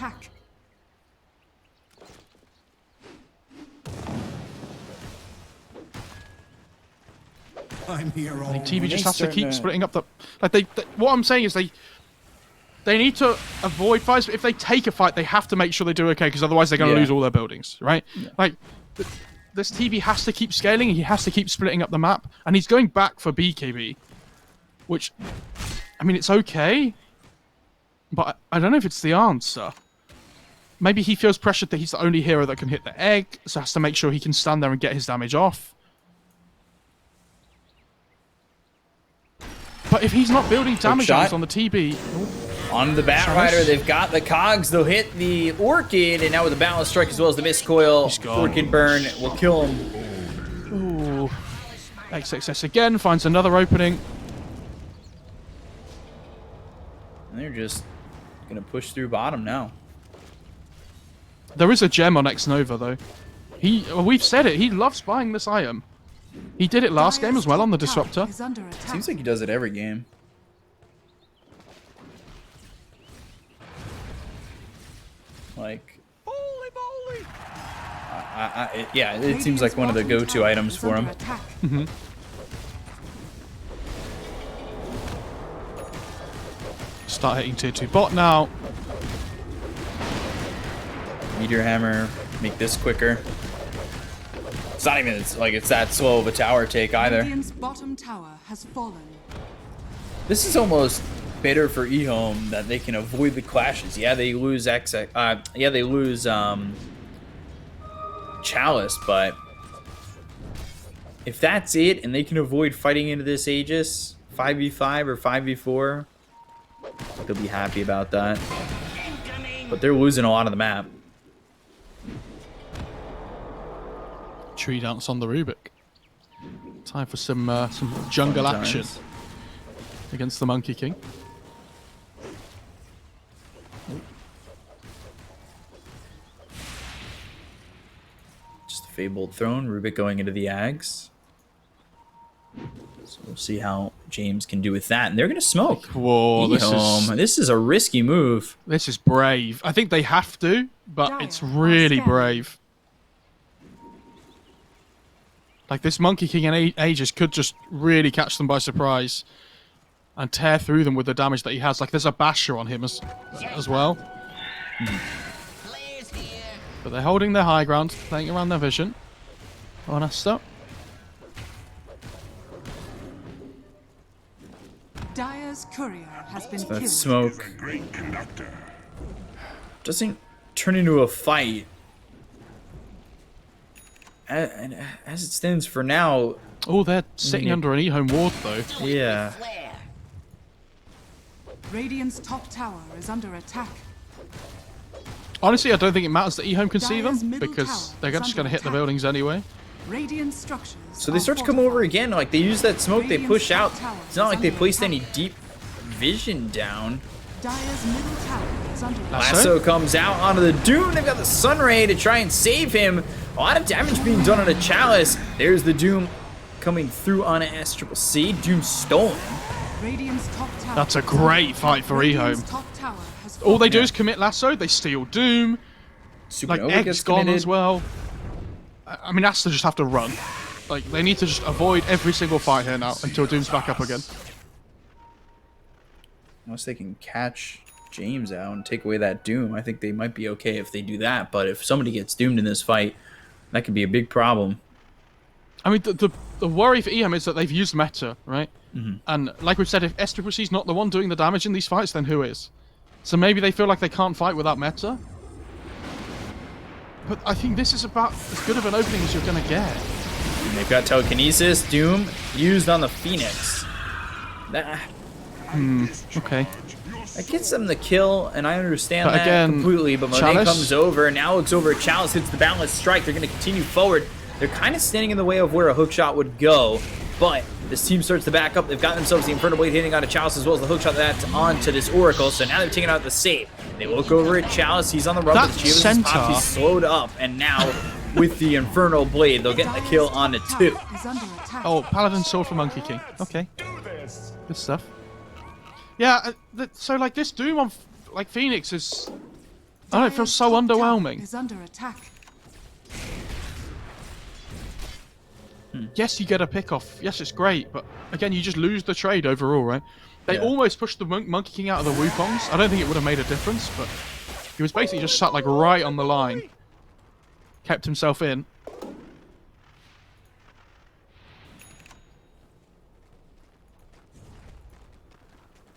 I'm here I think TB just has to keep splitting up the... Like what I'm saying is they need to avoid fights, but if they take a fight, they have to make sure they do okay, because otherwise they're going to lose all their buildings, right? Yeah. Like, this TB has to keep scaling, and he has to keep splitting up the map, and he's going back for BKB, which, I mean, it's okay, but I don't know if it's the answer. Maybe he feels pressured that he's the only hero that can hit the egg, so has to make sure he can stand there and get his damage off. But if he's not building damage on the TB... On the Batrider, they've got the cogs. They'll hit the Orchid, and now with the Balance Strike as well as the Mist Coil, Orchid Burn will kill him. Ooh. XXS again, finds another opening. And they're just going to push through bottom now. There is a gem on X-Nova, though. We've said it, he loves buying this item. He did it last game as well on the Disruptor. Seems like he does it every game. Like, yeah, it seems like one of the go-to items for him. Mm-hmm. Start hitting tier 2 bot now. Meteor Hammer, make this quicker. It's not even like it's that slow of a tower take either. Bottom tower has fallen. This is almost better for EHOME that they can avoid the clashes. Yeah, they lose Chalice, but if that's it and they can avoid fighting into this Aegis 5v5 or 5v4, they'll be happy about that. But they're losing a lot of the map. Tree dance on the Rubik. Time for some jungle action against the Monkey King. Just a Fabled Throne. Rubik going into the Ags. So we'll see how James can do with that. And they're going to smoke. Whoa, this is a risky move. This is brave. I think they have to, but it's really brave. Like, this Monkey King and Aegis could just really catch them by surprise and tear through them with the damage that he has. Like, there's a Basher on him as well. But they're holding their high ground, playing around their vision. On Aster. Dire's courier has been So killed. that smoke Great conductor. doesn't turn into a fight. And as it stands for now... Oh, they're sitting under an EHOME ward, though. Yeah. Radiant's top tower is under attack. Honestly, I don't think it matters that EHOME can see Dire's them, middle because tower they're is just going to under hit the attack. buildings anyway. Radiant structures. So they are start to come fortified. over again. Like, they use that smoke, they push out. Radiant's top tower It's not like is they under placed attack. any deep vision down. Dire's middle tower is under attack. Lasso comes out onto the Doom. They've got the Sunray to try and save him. A lot of damage being done on a Chalice. There's the Doom coming through on a SCC. Doom stolen. Radiant's top tower That's a is under great attack. fight for Radiant's EHOME. top tower has All they do Yeah. is commit Lasso, they steal Doom. Like, Supernova Egg's gets gone committed. as well. I mean, Aster just have to run. Like, they need to just avoid every single fight here now until Doom's back up again. Unless they can catch James out and take away that Doom, I think they might be okay if they do that. But if somebody gets doomed in this fight, that could be a big problem. I mean, the worry for EHOME is that they've used meta, right? And like we've said, if SCCC's not the one doing the damage in these fights, then who is? So maybe they feel like they can't fight without meta. But I think this is about as good of an opening as you're going to get. And they've got telekinesis, Doom, used on the Phoenix. That, Okay. that gets them the kill, and I understand But that again, completely. But Monet Chalice? comes over, and now looks over at Chalice, hits the balance strike. They're going to continue forward. They're kind of standing in the way of where a hook shot would go, but this team starts to back up. They've got themselves the Inferno Blade hitting onto Chalice as well as the hook shot that's onto this Oracle. So now they're taking out the save. They look over at Chalice. He's on the run, That but Chivas centaur- pops. He's slowed up, and now with the Inferno Blade, they'll get the kill onto 2. Is under attack. Oh, Paladin Sword for Monkey King. Okay. Good stuff. Yeah, so like this Doom on like Phoenix is... I don't know, it feels so Dyer's top tower underwhelming. Is under attack. Yes, you get a pick off. Yes, it's great, but again, you just lose the trade overall, right? They Yeah. almost pushed the Monkey King out of the Wukongs. I don't think it would have made a difference, but he was basically just sat like right on the line. Kept himself in.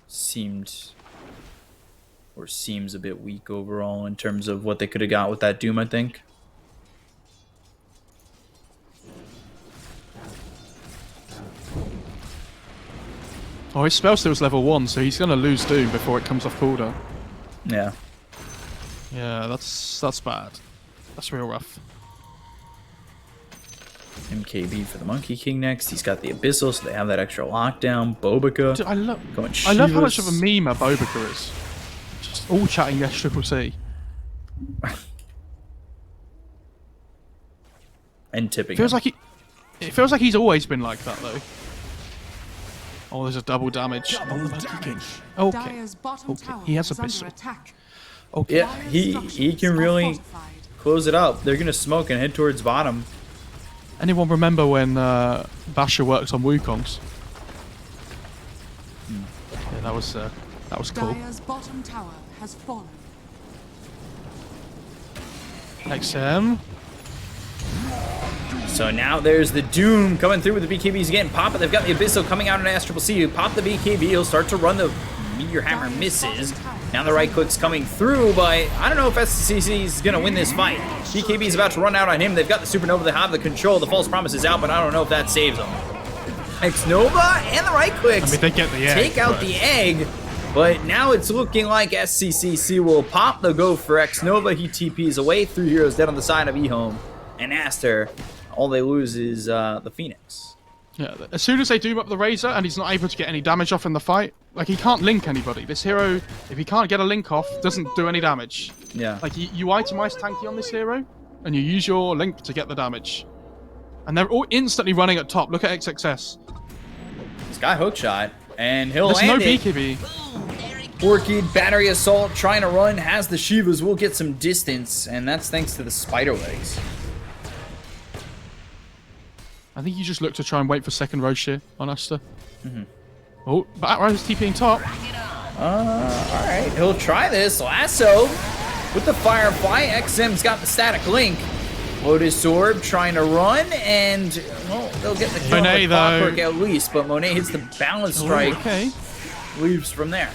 Seems a bit weak overall in terms of what they could have got with that Doom, I think. Oh, his spell still was level 1, so he's going to lose Doom before it comes off cooldown. Yeah. Yeah, that's bad. That's real rough. MKB for the Monkey King next. He's got the Abyssal, so they have that extra lockdown. Bobica. Dude, I love how much of a Shivas. meme a Bobica is. Just all chatting SCCC. And tipping. Feels him. like it feels like he's always been like that though. Oh, there's a double damage. Okay. Dyer's bottom Okay, tower he has is a under pistol. attack. Okay. Yeah, Dyer's he structures can are really fortified. close it up. They're gonna smoke and head towards bottom. Anyone remember when Basher worked on Wukongs? Yeah, that was cool. Dyer's bottom tower has fallen. XM. So now there's the Doom coming through with the BKBs again. Pop it. They've got the Abyssal coming out on SCCC. Pop the BKB. He'll start to run the Meteor Hammer. Misses. Now the right click's coming through, but I don't know if SCCC is going to win this fight. BKB is about to run out on him. They've got the Supernova. They have the control. The False Promise is out, but I don't know if that saves them. X-Nova and the right clicks. I mean, they get the egg. Take out but- the egg. But now it's looking like SCCC will pop the go for X-Nova. He TPs away. 3 heroes dead on the side of EHOME. And Aster, all they lose is the Phoenix. Yeah, as soon as they doom up the Razor and he's not able to get any damage off in the fight, like he can't link anybody. This hero, if he can't get a link off, doesn't do any damage. Yeah. Like you itemize tanky on this hero, and you use your link to get the damage. And they're all instantly running at top. Look at XXS. This guy hookshot, and he'll There's no land it. BKB. Orchid, Battery Assault, trying to run, has the Shivas, will get some distance, and that's thanks to the spider legs. I think you just look to try and wait for second Roche here on Aster. Oh, Batrose TPing top. Alright, he'll try this. Lasso with the Firefly. XM's got the static link. Lotus Orb trying to run, and well, they'll get the kill Monet, with Clockwork though. at least, but Monet hits the balance strike, Oh, okay, leaves from there.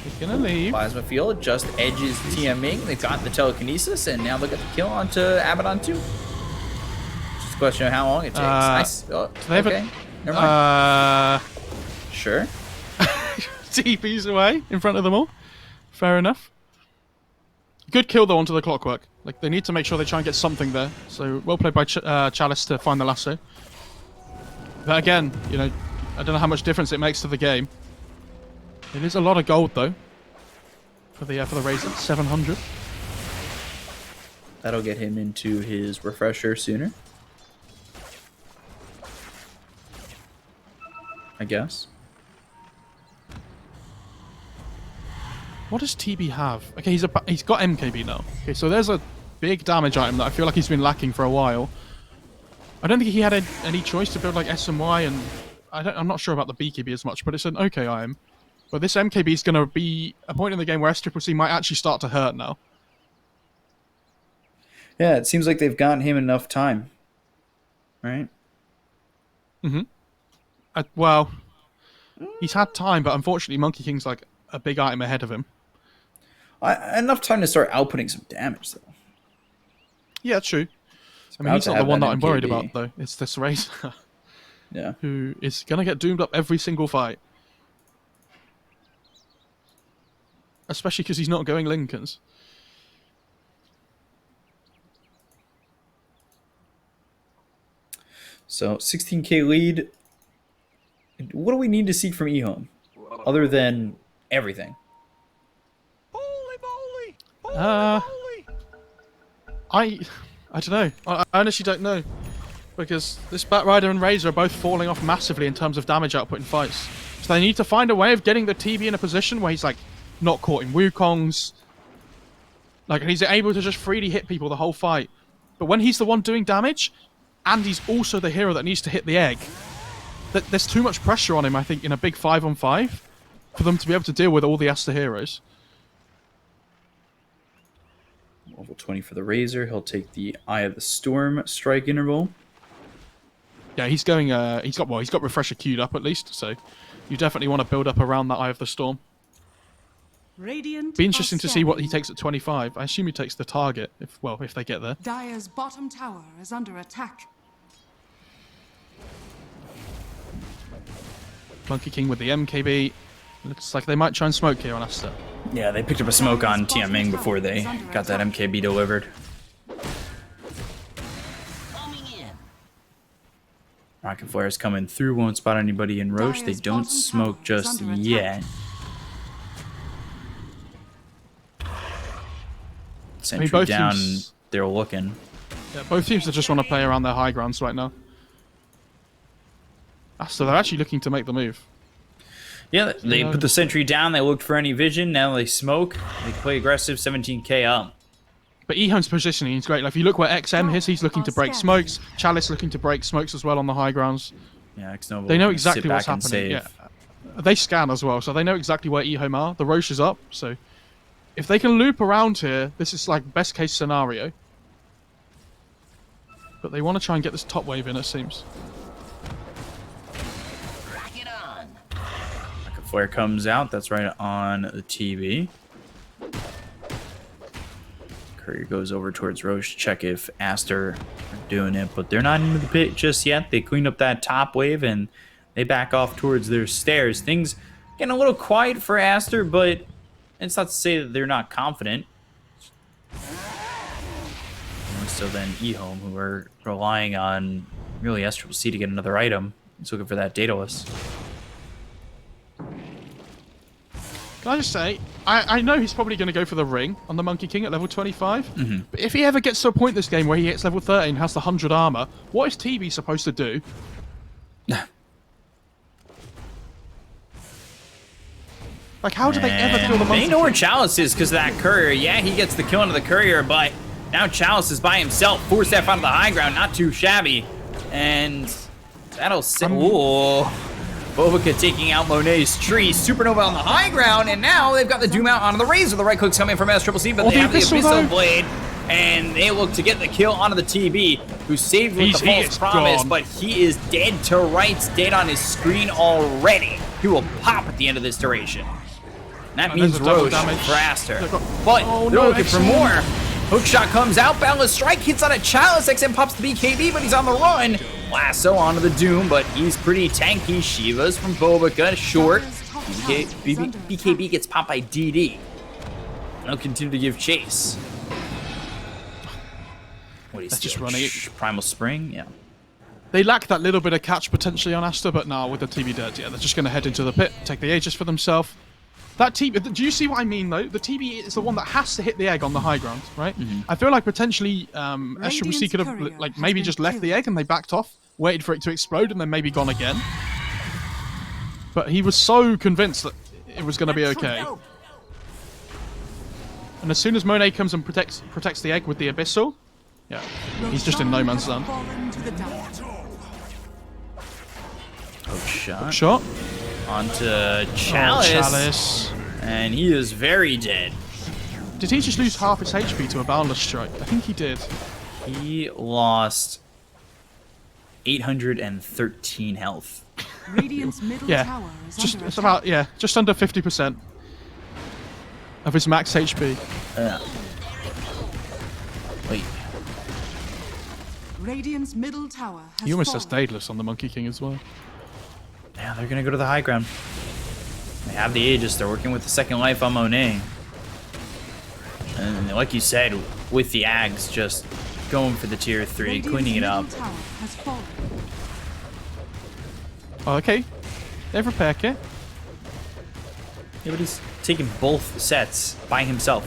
he's gonna leave. Plasma Field just edges TMing. They've got the telekinesis, and now they'll get the kill onto Abaddon 2. Just a question of how long it takes. Nice. Oh, they have a- okay. Never mind. Sure. TP's away in front of them all. Fair enough. Good kill though onto the Clockwork. Like they need to make sure they try and get something there. So well played by Chalice to find the lasso. But again, you know, I don't know how much difference it makes to the game. It is a lot of gold though. For the Razor, 700. That'll get him into his refresher sooner. I guess. What does TB have? Okay, he's got MKB now. Okay, so there's a big damage item that I feel like he's been lacking for a while. I don't think he had any choice to build like S and Y, and I'm not sure about the BKB as much, but it's an okay item. But this MKB is going to be a point in the game where SCCC might actually start to hurt now. Yeah, it seems like they've gotten him enough time. Right? Well, he's had time, but unfortunately Monkey King's like a big item ahead of him. Enough time to start outputting some damage, though. Yeah, true. I mean, about he's to not the have one that that I'm worried MKB. about, though. It's this Razor, Yeah. who is going to get doomed up every single fight. Especially because he's not going Lincolns. So 16k lead. What do we need to see from EHOME? Other than everything. I don't know. I honestly don't know. Because this Batrider and Razor are both falling off massively in terms of damage output in fights. So they need to find a way of getting the TB in a position where he's like not caught in Wukongs. Like, and he's able to just freely hit people the whole fight. But when he's the one doing damage, and he's also the hero that needs to hit the egg, there's too much pressure on him, I think, in a big 5-on-5 for them to be able to deal with all the Aster heroes. Level 20 for the Razor. He'll take the Eye of the Storm strike interval. Yeah, he's going. He's got Refresher queued up at least, so you definitely want to build up around that Eye of the Storm. Radiant Be interesting to see what he scanning. takes at 25. I assume he takes the target, if they get there. Dire's bottom tower is under attack. Monkey King with the MKB. Looks like they might try and smoke here on Aster. Yeah, they picked up a smoke on Tianming before they got that MKB delivered. Coming in. Rocket Flare's coming through, won't spot anybody in Roche. They Dire's don't bottom smoke tower is just under attack. yet. Sentry both down, teams- they're looking. Yeah, both teams just want to play around their high grounds right now. Aster, they're actually looking to make the move. Yeah, they Yeah. put the sentry down, they looked for any vision, now they smoke. They play aggressive, 17k up. But EHOME's positioning is great. Like, if you look where XM is, he's looking to break smokes. Chalice looking to break smokes as well on the high grounds. Yeah, X-Nova They know will exactly sit what's back and happening. save. Yeah, they scan as well, so they know exactly where EHOME are. The Roche is up, so if they can loop around here, this is like best case scenario. But they want to try and get this top wave in, it seems. Rock it on. Rocket Flare comes out, that's right on the TV. Courier goes over towards Roche, check if Aster are doing it, but they're not into the pit just yet. They cleaned up that top wave and they back off towards their stairs. Things getting a little quiet for Aster, but it's not to say that they're not confident. More so than EHOME, who are relying on really SCCC to get another item. He's looking for that Daedalus. Can I just say, I know he's probably going to go for the ring on the Monkey King at level 25. But if he ever gets to a point this game where he hits level 30 and has the 100 armor, what is TB supposed to do? Like, how do they ever kill the Monkey They know where King? Chalice is because of that Courier. Yeah, he gets the kill into the Courier, but now Chalice is by himself. 4-step onto the high ground, not too shabby. And that'll sit. Ooh. Bovica taking out Monet's tree. Supernova on the high ground, and now they've got the Doom out onto the Razor. The right click's coming from SCCC, but Oh, they the have the Abyssal, Abyssal though. Blade. And they look to get the kill onto the TB, who saved with the He false is promise, gone. but he is dead to rights, dead on his screen already. He will pop at the end of this duration. That And means there's a double Roche damage. for Aster. They've got- But Oh, they're no, looking for XM. more. Hookshot comes out, Boundless Strike hits on a Chalice, XM pops the BKB, but he's on the run. Lasso onto the Doom, but he's pretty tanky. Shiva's from Bovica, short. BKB gets popped by DD. And he'll continue to give chase. What is That's just running it. Primal Spring, yeah. They lack that little bit of catch potentially on Aster, but now with the TB dead, yeah, they're just going to head into the pit, take the Aegis for themselves. That TB, do you see what I mean though? The TB is the one that has to hit the egg on the high ground, right? I feel like potentially SCCC could have courier like has maybe been just left the killed. egg and they backed off, waited for it to explode, and then maybe gone again. But he was so convinced that it was going to be okay. And as soon as Monet comes and protects the egg with the Abyssal, Yeah, he's just in no man's land. Fallen to the dire. Oh, shot. Shot. Onto Oh, Chalice. Chalice. And he is very dead. Did he just lose half his HP to a Boundless Strike? I think he did. He lost 813 health. Radiant's middle Yeah, tower is just under it's attack. about just under 50% of his max HP. Wait. Radiant's middle tower has He almost has fallen. Daedalus on the Monkey King as well. Yeah, they're gonna go to the high ground. They have the Aegis. They're working with the second life on Monet. And like you said, with the Ags, just going for the tier 3, Radiant's cleaning it up. middle tower has fallen. Oh, okay. They have repair kit. Yeah, but he's taking both sets by himself.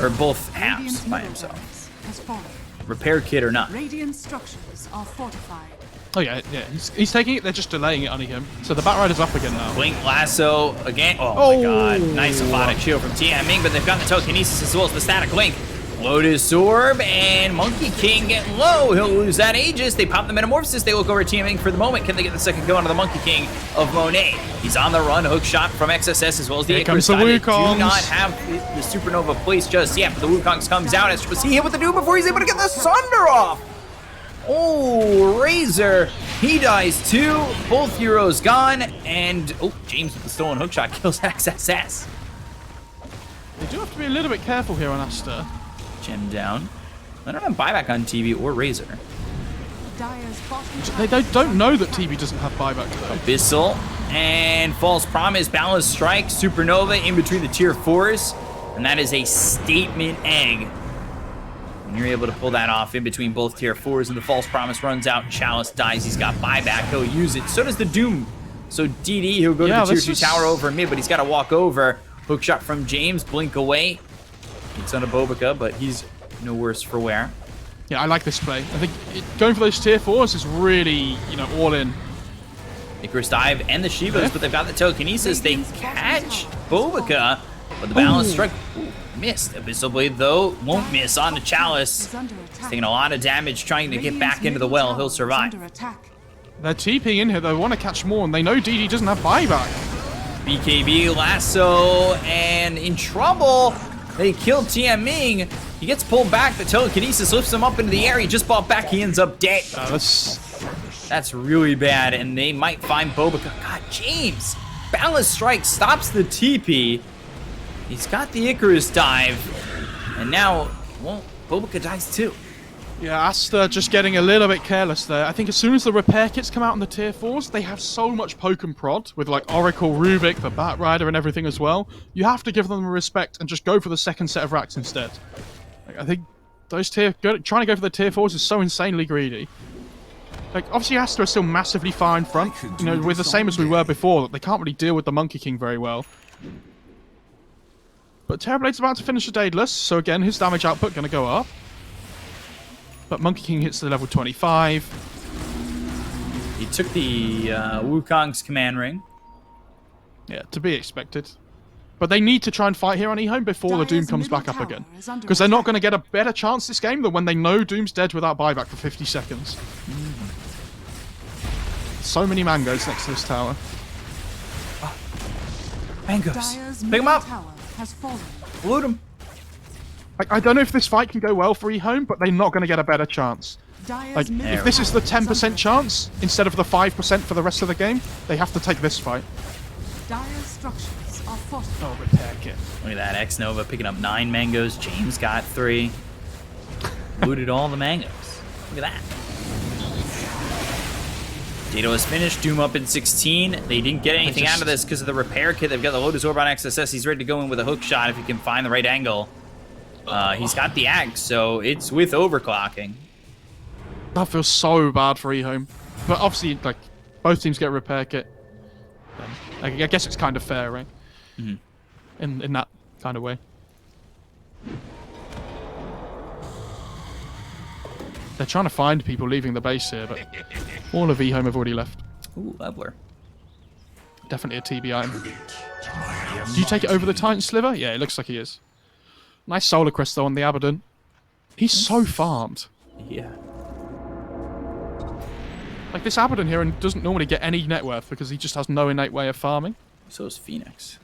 Or both halves Radiant's by middle himself. barracks has fallen. Repair kit or not. Radiant structures are fortified. Oh yeah, yeah. He's taking it. They're just delaying it on him. So the Batrider's up again now. Blink Lasso again. Oh, my god. Oh. Nice aphotic shield from TMing, but they've got the telekinesis as well as the static link. Lotus Orb and Monkey King getting low. He'll lose that Aegis. They pop the Metamorphosis. They look over TMing for the moment. Can they get the second go onto the Monkey King of Monet? He's on the run. Hook shot from XSS as well as the Here comes the Icarus. They Wukongs. do not have the Supernova placed just yet, but the Wukongs comes out. As was he hit with the Doom before he's able to get the Sunder off. Oh, Razor. He dies too. Both heroes gone. And, oh, James with the stolen hookshot kills XSS. They do have to be a little bit careful here on Aster. Gem down. I don't have buyback on TV or Razor. Dire's bottom They tower don't know that TB doesn't have buyback though. Abyssal and False Promise, Balance Strike, Supernova in between the tier 4s. And that is a statement egg. When you're able to pull that off in between both tier 4s and the False Promise runs out, Chalice dies, he's got buyback, he'll use it. So does the Doom. So DD, he'll go to the tier 2 tower over mid, but he's got to walk over. Hook shot from James, blink away. It's on a Bobica, but he's no worse for wear. Yeah, I like this play. I think going for those tier 4s is really, all in. Icarus dive and the Shivas, but they've got the telekinesis. They catch Bobica, but the balance strike missed. Abyssal Blade, though, won't miss on the Chalice. is under He's attack. taking a lot of damage trying to get back into the well. He'll survive. Under attack. They're TPing in here. They want to catch more, and they know DD doesn't have buyback. BKB, Lasso, and in trouble. They kill TMing. He gets pulled back. The telekinesis lifts him up into the air. He just bought back. He ends up dead. That's really bad, and they might find Bobica. God, James. Balance Strike stops the TP. He's got the Icarus dive, and now, well, Bobica dies too. Yeah, Aster just getting a little bit careless there. I think as soon as the repair kits come out on the tier 4s, they have so much poke and prod with like Oracle, Rubik, the Batrider and everything as well. You have to give them respect and just go for the second set of racks instead. Like, I think those trying to go for the tier 4s is so insanely greedy. Like, obviously Aster is still massively far in front, with the same as we were before, that they can't really deal with the Monkey King very well. But Terrorblade's about to finish the Daedalus, so again, his damage output going to go up. But Monkey King hits the level 25. He took the Wukong's command ring. Yeah, to be expected. But they need to try and fight here on EHOME before the Doom Dire's comes back middle up tower again. is under Because they're not attack. going to get a better chance this game than when they know Doom's dead without buyback for 50 seconds. So many mangoes next to this tower. Mangoes. Dire's Pick him middle up. tower has fallen. Loot him. I don't know if this fight can go well for EHOME, but they're not going to get a better chance. Dire's Like, middle if this is the tower under 10% chance, instead of the 5% for the rest of the game, they have to take this fight. Dire's structures are fortified. Oh, repair kit. Look at that, X-Nova picking up 9 mangoes. James got 3. Looted all the mangoes. Look at that. Dato is finished. Doom up in 16. They didn't get anything out of this because of the repair kit. They've got the Lotus Orb on XSS. He's ready to go in with a hook shot if he can find the right angle. He's got the axe, so it's with overclocking. That feels so bad for EHOME. But obviously, like, both teams get a repair kit. I guess it's kind of fair, right? In that kind of way. They're trying to find people leaving the base here, but all of EHOME have already left. Ooh, Leveler. Definitely a TB item. Do you take it over the Titan Sliver? Yeah, it looks like he is. Nice Solar Crest, though, on the Abaddon. He's so farmed. Yeah. Like, this Abaddon here doesn't normally get any net worth because he just has no innate way of farming. So is Phoenix.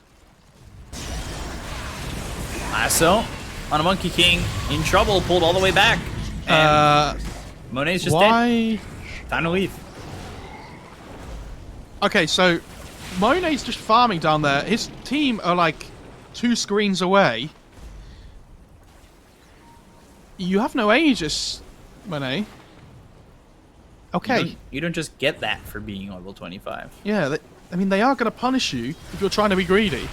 Lasso on a Monkey King. In trouble. Pulled all the way back. And Monet's just dead. Time to leave. Okay, so Monet's just farming down there. His team are like 2 screens away. You have no Aegis, Monet. Okay. You don't just get that for being level 25. Yeah, I mean, they are going to punish you if you're trying to be greedy.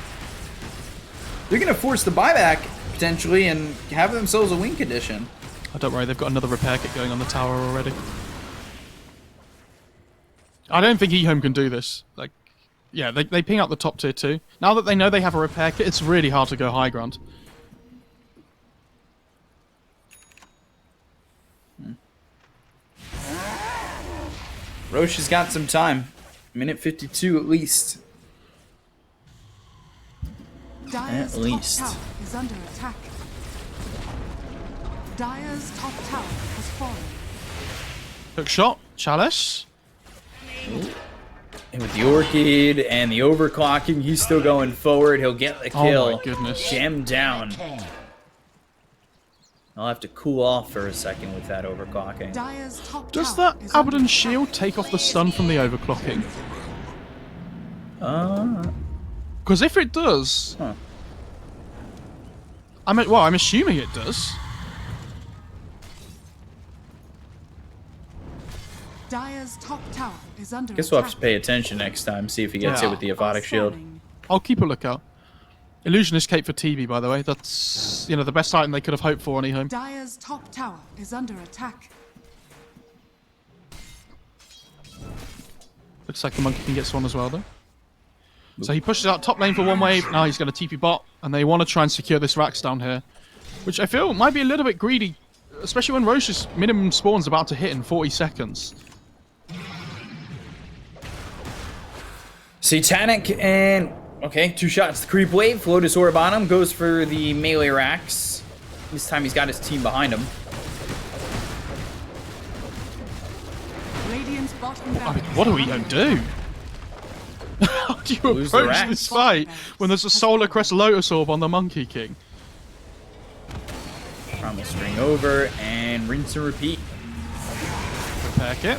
They're going to force the buyback, potentially, and have themselves a win condition. Oh, don't worry, they've got another repair kit going on the tower already. I don't think EHOME can do this. Like, yeah, they ping out the top tier too. Now that they know they have a repair kit, it's really hard to go high ground. Roche has got some time. Minute 52 at least. Dire's At least. top tower is under attack. Dire's top tower has fallen. Hook shot, Chalice. And with the Orchid and the overclocking, he's still going forward. He'll get the kill. Oh my goodness. Gem down. I'll have to cool off for a second with that overclocking. Dire's top Does tower that is under Abaddon attack. shield take off the stun from the overclocking? Because if it does... Huh. I'm assuming it does. Dire's top tower is under Guess we'll have to pay attention next time, see if he gets Yeah. hit with the Aphotic Shield. I'll keep a lookout. Illusionist Cape for TB, by the way. That's, you know, the best item they could have hoped for on EHOME. Dire's top tower is under attack. Looks like the Monkey can get one as well, though. So he pushes out top lane for one wave. Now he's going to TP bot, and they want to try and secure this Rax down here, which I feel might be a little bit greedy, especially when Roche's minimum spawn's about to hit in 40 seconds. Satanic and... Okay, 2 shots. The creep wave. Lotus Orb on him. Goes for the melee Rax. This time he's got his team behind him. Radiant's bottom I mean, barracks what do is we under do? How do you Lose the approach Rax. this fight when there's a Solar Crest Lotus Orb on the Monkey King? Promise ring over and rinse and repeat. Repair kit.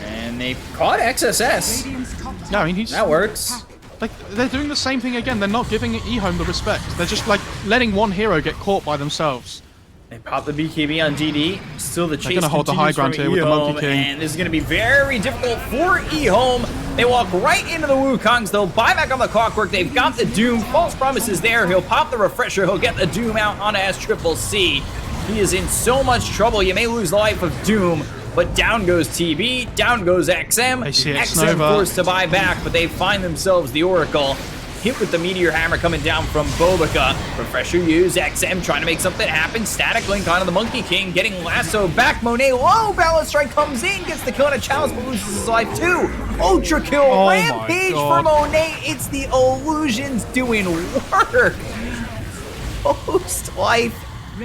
And they caught XSS. Radiant's top tower Yeah, I mean, he's... That works. attack. Like, they're doing the same thing again. They're not giving EHOME the respect. They're just, like, letting one hero get caught by themselves. They pop the BKB on DD. Still the chase gonna hold the high ground continues here from with the Monkey EHOME, King. And this is going to be very difficult for EHOME. They walk right into the Wukongs. They'll buy back on the Clockwork. They've got the Doom. False Promises there. He'll pop the Refresher. He'll get the Doom out on SCCC. He is in so much trouble. You may lose the life of Doom, but down goes TB. Down goes XM. They see it, XM Snova. forced to buy back, but they find themselves the Oracle. Hit with the Meteor Hammer coming down from Bobica. Refresher used. XM trying to make something happen. Static Link onto the Monkey King. Getting lasso back. Monet low. Balance Strike comes in. Gets the kill on a chalice, but loses his life too. Ultra kill. Oh my Rampage God. for Monet. It's the illusions doing work. Post-life.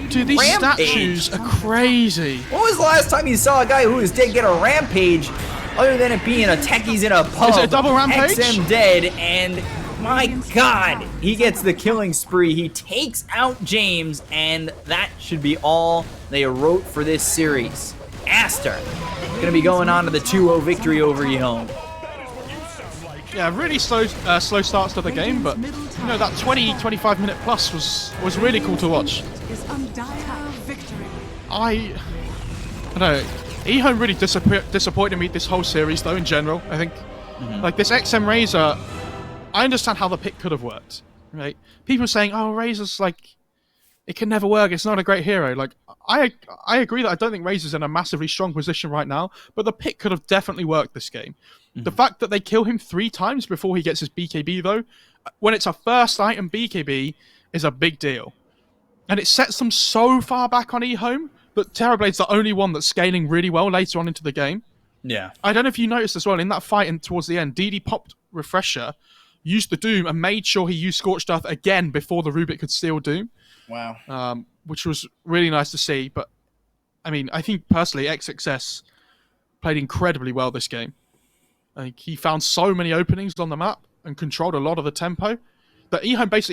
Dude, these Rampage. statues are crazy. When was the last time you saw a guy who was dead get a rampage, other than it being a techies in a pub? Is it a double rampage? XM dead, and my God, he gets the killing spree. He takes out James, and that should be all they wrote for this series. Aster gonna be going on to the 2-0 victory over EHOME. Yeah, really slow starts to the game, but you know, that 20-25 minute plus was really cool to watch. Is under attack. Victory. I don't know. EHOME really disappointed me this whole series, though. In general, I think like this XM Razor, I understand how the pick could have worked. Right? People saying, "Oh, Razor's like it can never work. It's not a great hero." Like I agree that I don't think Razor's in a massively strong position right now, but the pick could have definitely worked this game. The fact that they kill him 3 times before he gets his BKB, though, when it's a first item BKB, is a big deal. And it sets them so far back on EHOME that Terrorblade's the only one that's scaling really well later on into the game. Yeah. I don't know if you noticed as well, in that fight and towards the end, DD popped Refresher, used the Doom and made sure he used Scorched Earth again before the Rubik could steal Doom. Wow. Which was really nice to see. But, I mean, I think personally XXS played incredibly well this game. I think he found so many openings on the map and controlled a lot of the tempo that EHOME basically